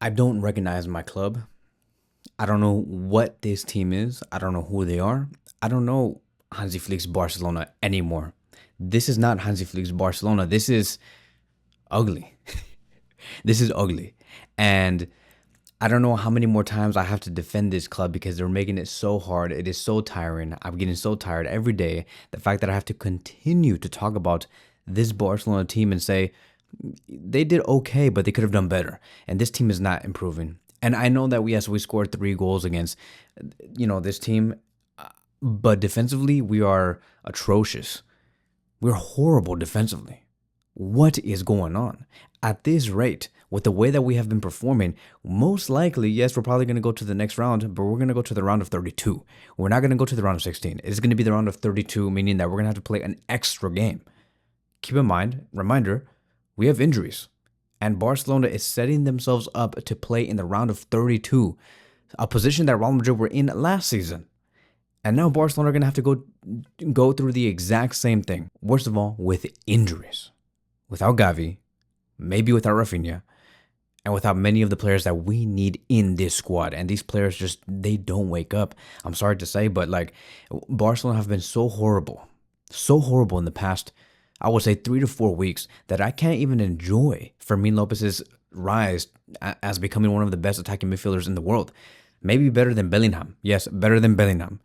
I don't recognize my club. I don't know what this team is. I don't know who they are. I don't know Hansi Flick's Barcelona anymore. This is not Hansi Flick's Barcelona. This is ugly. This is ugly. And I don't know how many more times I have to defend this club because they're making it so hard. It is so tiring. I'm getting so tired every day. The fact that I have to continue to talk about this Barcelona team and say they did okay, but they could have done better. And this team is not improving. And I know that we scored 3 goals against this team, but defensively we are atrocious. We're horrible defensively. What is going on? At this rate, with the way that we have been performing, most likely, yes, we're probably going to go to the next round, but we're going to go to the round of 32. We're not going to go to the round of 16. It's going to be the round of 32, meaning that we're going to have to play an extra game. Keep in mind, reminder, we have injuries. And Barcelona is setting themselves up to play in the round of 32, a position that Real Madrid were in last season. And now Barcelona are going to have to go through the exact same thing. Worst of all, with injuries. Without Gavi, maybe without Rafinha, and without many of the players that we need in this squad. And these players they don't wake up. I'm sorry to say, but Barcelona have been so horrible in the past, I would say 3 to 4 weeks, that I can't even enjoy Fermin Lopez's rise as becoming one of the best attacking midfielders in the world. Maybe better than Bellingham. Yes, better than Bellingham.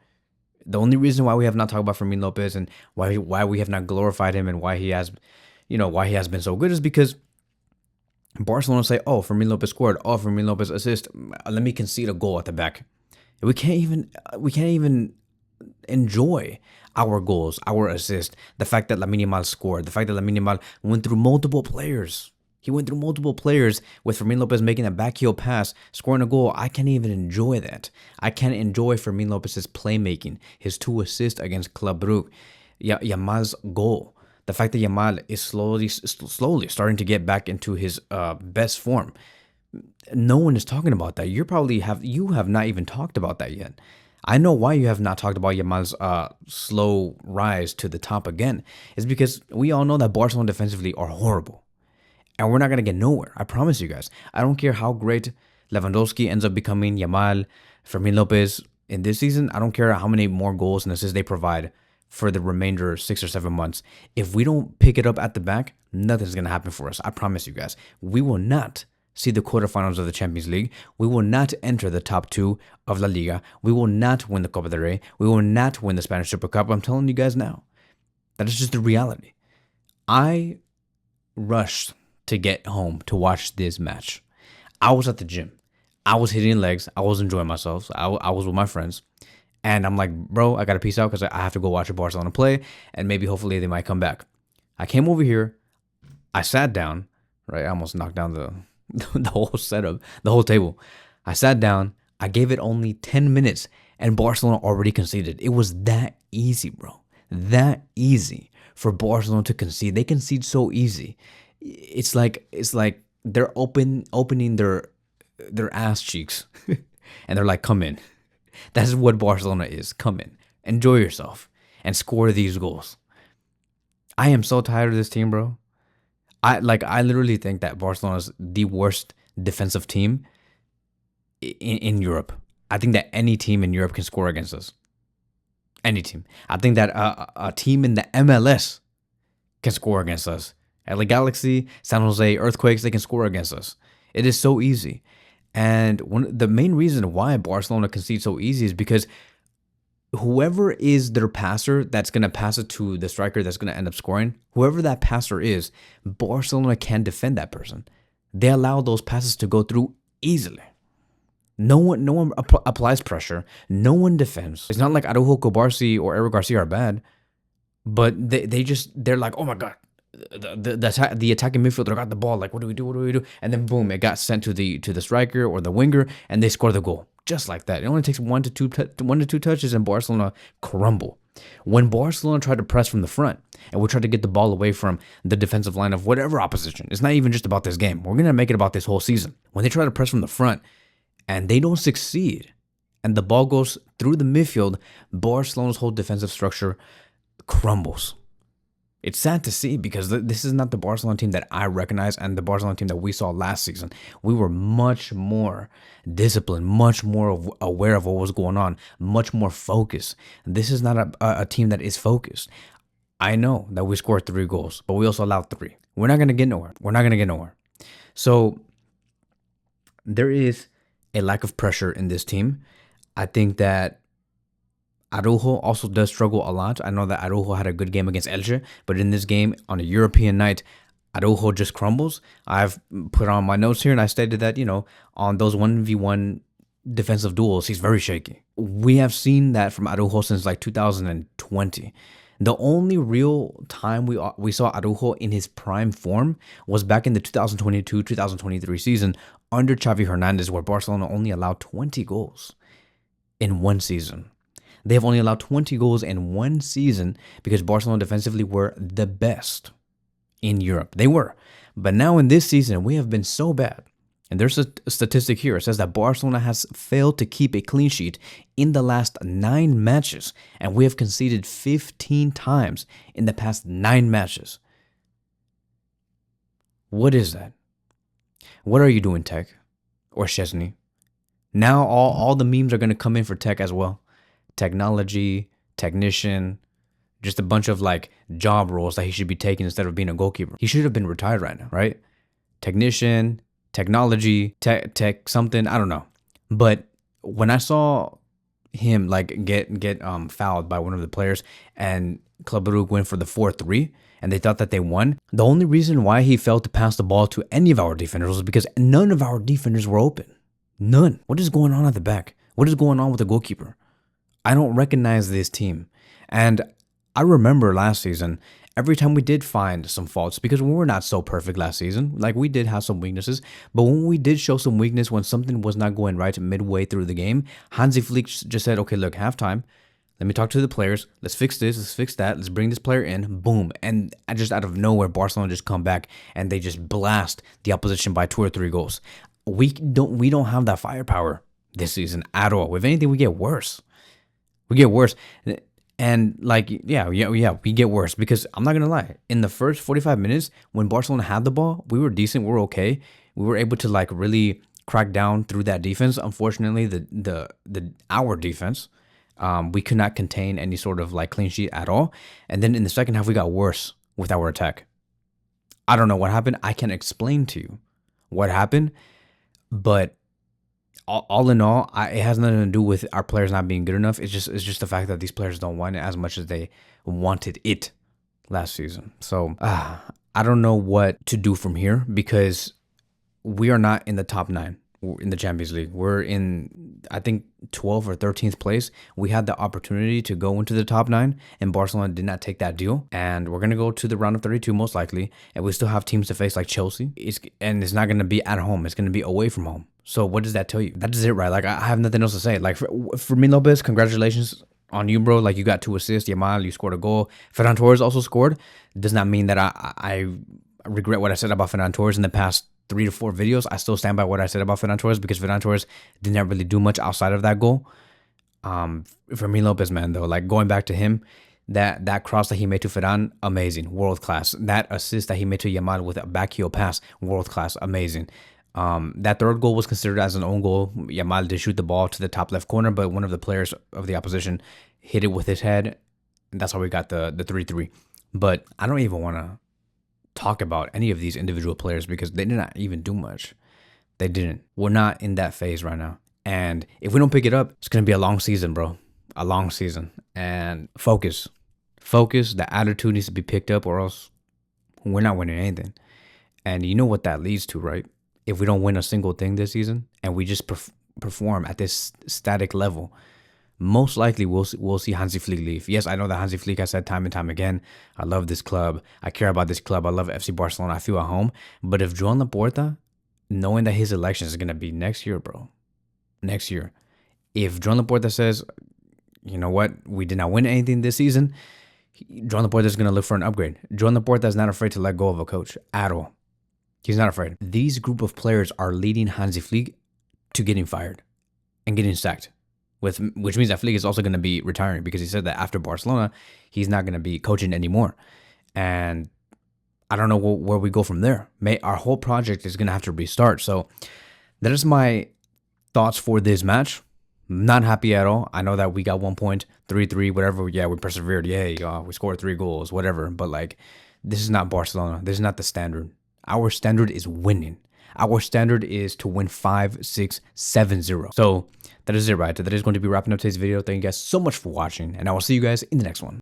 The only reason why we have not talked about Fermin Lopez and why we have not glorified him and why he has been so good is because Barcelona say, oh, Fermin Lopez scored, oh, Fermin Lopez assist, let me concede a goal at the back. We can't even enjoy our goals, our assist, the fact that Lamine Yamal scored, the fact that Lamine Yamal went through multiple players. He went through multiple players with Fermin Lopez making a backheel pass, scoring a goal. I can't even enjoy that. I can't enjoy Fermin Lopez's playmaking, his 2 assists against Club Brugge, Yamal's goal. The fact that Yamal is slowly starting to get back into his best form. No one is talking about that. You have not even talked about that yet. I know why you have not talked about Yamal's slow rise to the top again. It's because we all know that Barcelona defensively are horrible. And we're not going to get nowhere. I promise you guys. I don't care how great Lewandowski ends up becoming, Yamal, Fermin Lopez in this season. I don't care how many more goals and assists they provide for the remainder 6 or 7 months. If we don't pick it up at the back, nothing's going to happen for us. I promise you guys. We will not see the quarterfinals of the Champions League. We will not enter the top 2 of La Liga. We will not win the Copa del Rey. We will not win the Spanish Super Cup. I'm telling you guys now. That is just the reality. I rushed to get home to watch this match. I was at the gym. I was hitting legs. I was enjoying myself. I was with my friends. And I'm like, bro, I got to peace out because I have to go watch Barcelona play. And maybe hopefully they might come back. I came over here. I sat down. Right? I almost knocked down the whole setup, the whole table. I sat down. I gave it only 10 minutes. And Barcelona already conceded. It was that easy, bro. That easy for Barcelona to concede. They concede so easy. It's like they're opening their ass cheeks and they're like, come in. That's what Barcelona is. Come in, enjoy yourself, and score these goals. I am so tired of this team, bro. I literally think that Barcelona is the worst defensive team in Europe. I think that any team in Europe can score against us. Any team. I think that a team in the MLS can score against us. LA Galaxy, San Jose Earthquakes, they can score against us. It is so easy. And the main reason why Barcelona concedes so easy is because whoever is their passer that's going to pass it to the striker that's going to end up scoring, whoever that passer is, Barcelona can defend that person. They allow those passes to go through easily. No one applies pressure. No one defends. It's not like Araujo, Kobarsi, or Eric Garcia are bad, but they're like, oh my God. The attacking midfielder got the ball. Like, what do we do? And then boom, it got sent to the striker or the winger, and they score the goal just like that. It only takes one to two touches, and Barcelona crumble. When Barcelona tried to press from the front, and we tried to get the ball away from the defensive line of whatever opposition, it's not even just about this game. We're gonna make it about this whole season. When they try to press from the front, and they don't succeed, and the ball goes through the midfield, Barcelona's whole defensive structure crumbles. It's sad to see because this is not the Barcelona team that I recognize and the Barcelona team that we saw last season. We were much more disciplined, much more aware of what was going on, much more focused. This is not a team that is focused. I know that we scored 3 goals, but we also allowed 3. We're not going to get nowhere. We're not going to get nowhere. So there is a lack of pressure in this team. I think that Araujo also does struggle a lot. I know that Araujo had a good game against Elche, but in this game on a European night, Araujo just crumbles. I've put on my notes here and I stated that, on those 1v1 defensive duels, he's very shaky. We have seen that from Araujo since like 2020. The only real time we saw Araujo in his prime form was back in the 2022-2023 season under Xavi Hernandez, where Barcelona only allowed 20 goals in one season. They have only allowed 20 goals in one season because Barcelona defensively were the best in Europe. They were. But now in this season, we have been so bad. And there's a statistic here. It says that Barcelona has failed to keep a clean sheet in the last 9 matches. And we have conceded 15 times in the past 9 matches. What is that? What are you doing, Tech? Or Szczesny? Now all the memes are going to come in for Tech as well. Technology, technician, just a bunch of like job roles that he should be taking instead of being a goalkeeper. He should have been retired right now, right? Technician, technology, tech something, I don't know. But when I saw him like get fouled by one of the players and Club Brugge went for the 4-3 and they thought that they won, the only reason why he failed to pass the ball to any of our defenders was because none of our defenders were open. None. What is going on at the back? What is going on with the goalkeeper? I don't recognize this team. And I remember last season, every time we did find some faults, because we were not so perfect last season, like we did have some weaknesses, but when we did show some weakness, when something was not going right midway through the game, Hansi Flick just said, okay, look, halftime, let me talk to the players, let's fix this, let's fix that, let's bring this player in, boom. And just out of nowhere, Barcelona just come back and they just blast the opposition by 2 or 3 goals. We don't have that firepower this season at all. If anything, we get worse. We get worse. And like, yeah, we get worse because I'm not going to lie. In the first 45 minutes, when Barcelona had the ball, we were decent. We were okay. We were able to like really crack down through that defense. Unfortunately, our defense, we could not contain any sort of like clean sheet at all. And then in the second half, we got worse with our attack. I don't know what happened. I can't explain to you what happened, but all in all, it has nothing to do with our players not being good enough. It's just the fact that these players don't want it as much as they wanted it last season. So I don't know what to do from here because we are not in the top 9 in the Champions League. We're in, I think, 12th or 13th place. We had the opportunity to go into the top 9, and Barcelona did not take that deal. And we're going to go to the round of 32 most likely, and we still have teams to face like Chelsea. And it's not going to be at home. It's going to be away from home. So what does that tell you? That is it, right? Like, I have nothing else to say. Like, for me, Lopez, congratulations on you, bro. Like, you got 2 assists. Yamal, you scored a goal. Ferran Torres also scored. Does not mean that I regret what I said about Ferran Torres in the past 3 to 4 videos. I still stand by what I said about Ferran Torres because Ferran Torres did not really do much outside of that goal. For me, Lopez, man, though, like going back to him, that cross that he made to Ferran, amazing, world class. That assist that he made to Yamal with a backheel pass, world class, amazing. That third goal was considered as an own goal. Yamal did shoot the ball to the top left corner, but one of the players of the opposition hit it with his head, and that's how we got the 3-3. But I don't even want to talk about any of these individual players because they did not even do much. They didn't. We're not in that phase right now. And if we don't pick it up, it's going to be a long season, bro. A long season. And focus. The attitude needs to be picked up or else we're not winning anything. And you know what that leads to, right? If we don't win a single thing this season and we just perform at this static level, most likely we'll see Hansi Flick leave. Yes, I know that Hansi Flick has said time and time again, I love this club. I care about this club. I love FC Barcelona. I feel at home. But if Joan Laporta, knowing that his election is going to be next year, bro, next year, if Joan Laporta says, you know what, we did not win anything this season, Joan Laporta is going to look for an upgrade. Joan Laporta is not afraid to let go of a coach at all. He's not afraid. These group of players are leading Hansi Flick to getting fired and getting sacked. Which means that Flick is also going to be retiring because he said that after Barcelona, he's not going to be coaching anymore. and I don't know where we go from there. Our whole project is going to have to restart. So that is my thoughts for this match. Not happy at all. I know that we got 1.33, whatever. Yeah, we persevered. Yay, we scored 3 goals, whatever. But like, this is not Barcelona. This is not the standard. Our standard is winning. Our standard is to win 5-6-7-0. So that is it, right? That is going to be wrapping up today's video. Thank you guys so much for watching, and I will see you guys in the next one.